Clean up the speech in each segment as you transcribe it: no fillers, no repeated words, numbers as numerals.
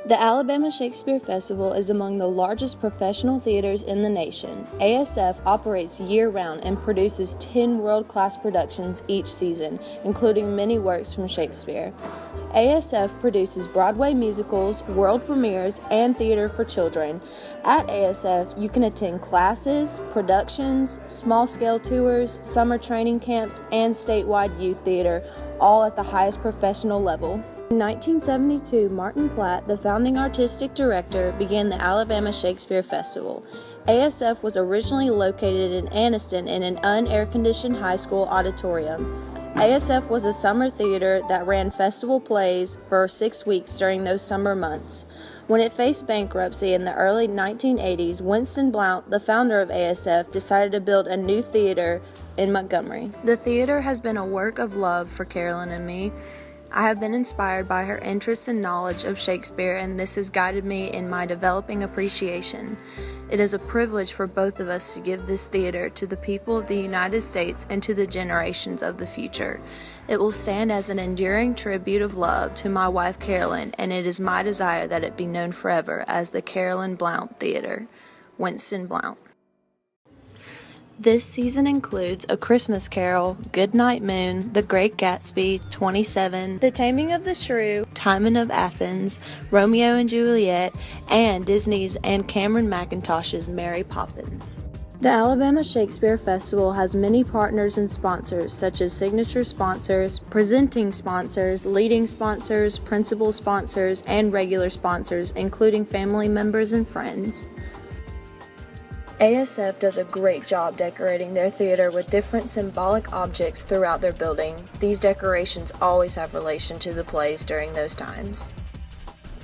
The Alabama Shakespeare Festival is among the largest professional theaters in the nation. ASF operates year-round and produces 10 world-class productions each season, including many works from Shakespeare. ASF produces Broadway musicals, world premieres, and theater for children. At ASF, you can attend classes, productions, small-scale tours, summer training camps, and statewide youth theater, all at the highest professional level. In 1972, Martin Platt, the founding artistic director, began the Alabama Shakespeare Festival. ASF was originally located in Anniston in an un-air-conditioned high school auditorium. ASF was a summer theater that ran festival plays for 6 weeks during those summer months. When it faced bankruptcy in the early 1980s, Winston Blount, the founder of ASF, decided to build a new theater in Montgomery. The theater has been a work of love for Carolyn and me. I have been inspired by her interest and knowledge of Shakespeare, and this has guided me in my developing appreciation. It is a privilege for both of us to give this theater to the people of the United States and to the generations of the future. It will stand as an enduring tribute of love to my wife Carolyn, and it is my desire that it be known forever as the Carolyn Blount Theater. Winston Blount. This season includes A Christmas Carol, Goodnight Moon, The Great Gatsby, 27, The Taming of the Shrew, Timon of Athens, Romeo and Juliet, and Disney's and Cameron McIntosh's Mary Poppins. The Alabama Shakespeare Festival has many partners and sponsors, such as signature sponsors, presenting sponsors, leading sponsors, principal sponsors, and regular sponsors, including family members and friends. ASF does a great job decorating their theater with different symbolic objects throughout their building. These decorations always have relation to the plays during those times.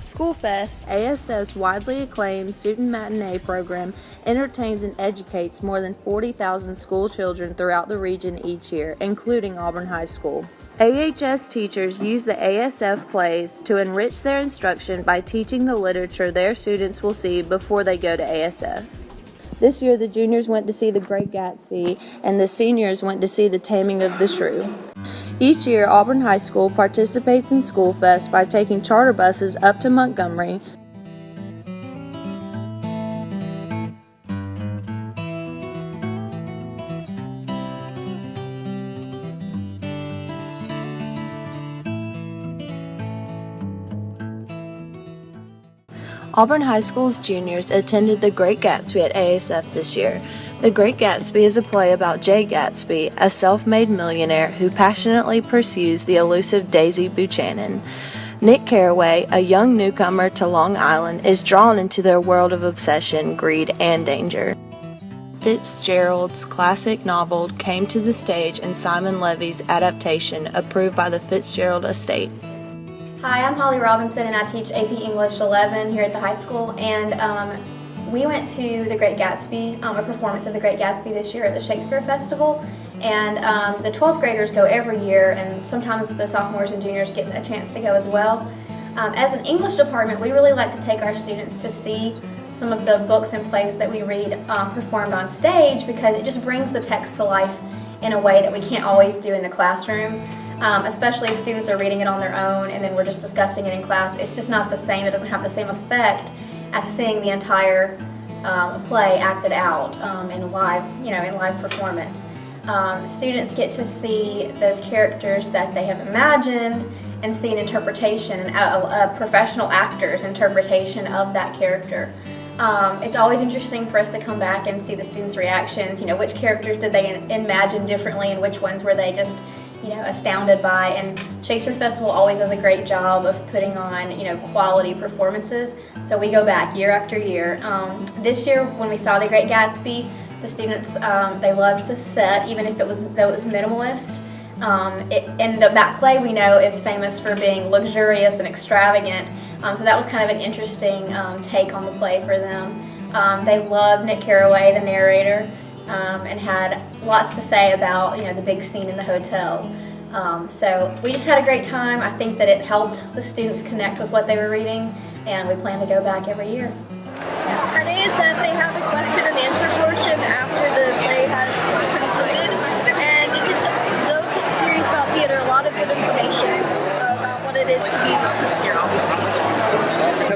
School Fest, ASF's widely acclaimed student matinee program, entertains and educates more than 40,000 school children throughout the region each year, including Auburn High School. AHS teachers use the ASF plays to enrich their instruction by teaching the literature their students will see before they go to ASF. This year, the juniors went to see The Great Gatsby, and the seniors went to see The Taming of the Shrew. Each year, Auburn High School participates in School Fest by taking charter buses up to Montgomery. Auburn High School's juniors attended The Great Gatsby at ASF this year. The Great Gatsby is a play about Jay Gatsby, a self-made millionaire who passionately pursues the elusive Daisy Buchanan. Nick Carraway, a young newcomer to Long Island, is drawn into their world of obsession, greed, and danger. Fitzgerald's classic novel came to the stage in Simon Levy's adaptation, approved by the Fitzgerald estate. Hi, I'm Holly Robinson and I teach AP English 11 here at the high school, and we went to The Great Gatsby, a performance of The Great Gatsby this year at the Shakespeare Festival, and the 12th graders go every year, and sometimes the sophomores and juniors get a chance to go as well. As an English department, we really like to take our students to see some of the books and plays that we read performed on stage, because it just brings the text to life in a way that we can't always do in the classroom. Especially if students are reading it on their own and then we're just discussing it in class. It's just not the same. It doesn't have the same effect as seeing the entire play acted out in live performance. Students get to see those characters that they have imagined and see an interpretation, a professional actor's interpretation of that character. It's always interesting for us to come back and see the students' reactions. Which characters did they imagine differently and which ones were they just astounded by. And Shakespeare Festival always does a great job of putting on, quality performances. So we go back year after year. This year, when we saw The Great Gatsby, the students, they loved the set, even if though it was minimalist. That play we know is famous for being luxurious and extravagant. So that was kind of an interesting take on the play for them. They loved Nick Carraway, the narrator, and had lots to say about the big scene in the hotel. So we just had a great time. I think that it helped the students connect with what they were reading, and we plan to go back every year. At ASF, they have a question and answer portion after the play has concluded, and it gives those serious about theater a lot of good information about what it is to be.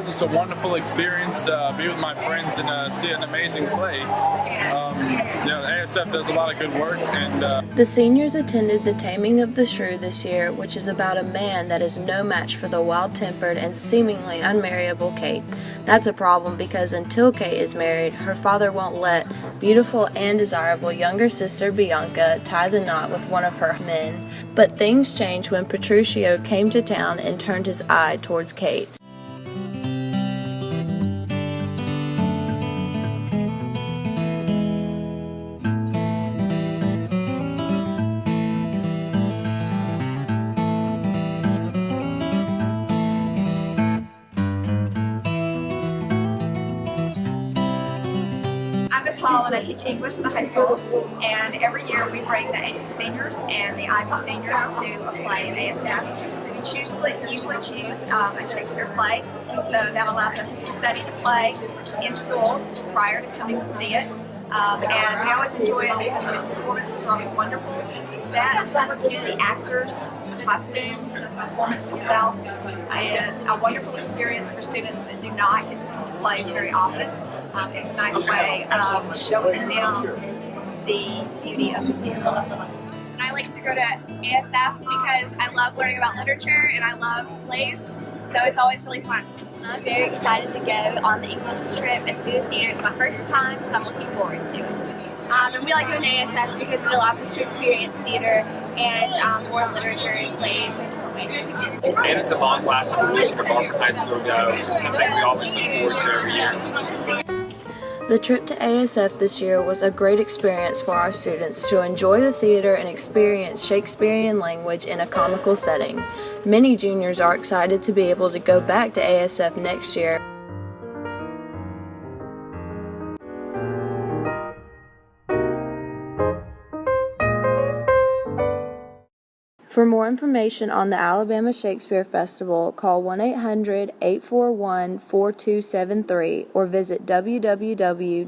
Because the just a wonderful experience to be with my friends and see an amazing play. The ASF does a lot of good work, and The seniors attended the Taming of the Shrew this year, which is about a man that is no match for the wild-tempered and seemingly unmarriable Kate. That's a problem because until Kate is married, her father won't let beautiful and desirable younger sister Bianca tie the knot with one of her men. But things changed when Petruchio came to town and turned his eye towards Kate. I'm Miss Hall and I teach English in the high school, and every year we bring the AHS Seniors and the IB Seniors to a play in ASF. We usually choose a Shakespeare play, so that allows us to study the play in school prior to coming to see it. And we always enjoy it because the performances are always wonderful. The set, the actors, the costumes, the performance itself is a wonderful experience for students that do not get to come to plays very often. It's a nice way of showing them the beauty of the theater. And I like to go to ASF because I love learning about literature and I love plays, so it's always really fun. I'm very excited to go on the English trip and see the theater. It's my first time, so I'm looking forward to it. And we like going to ASF because it allows us to experience theater and more literature and plays in a different way. And it's a long-lasting tradition for Montgomery High School to go. It's something we always look forward to every year. The trip to ASF this year was a great experience for our students to enjoy the theater and experience Shakespearean language in a comical setting. Many juniors are excited to be able to go back to ASF next year. For more information on the Alabama Shakespeare Festival, call 1-800-841-4273 or visit www.asf.net.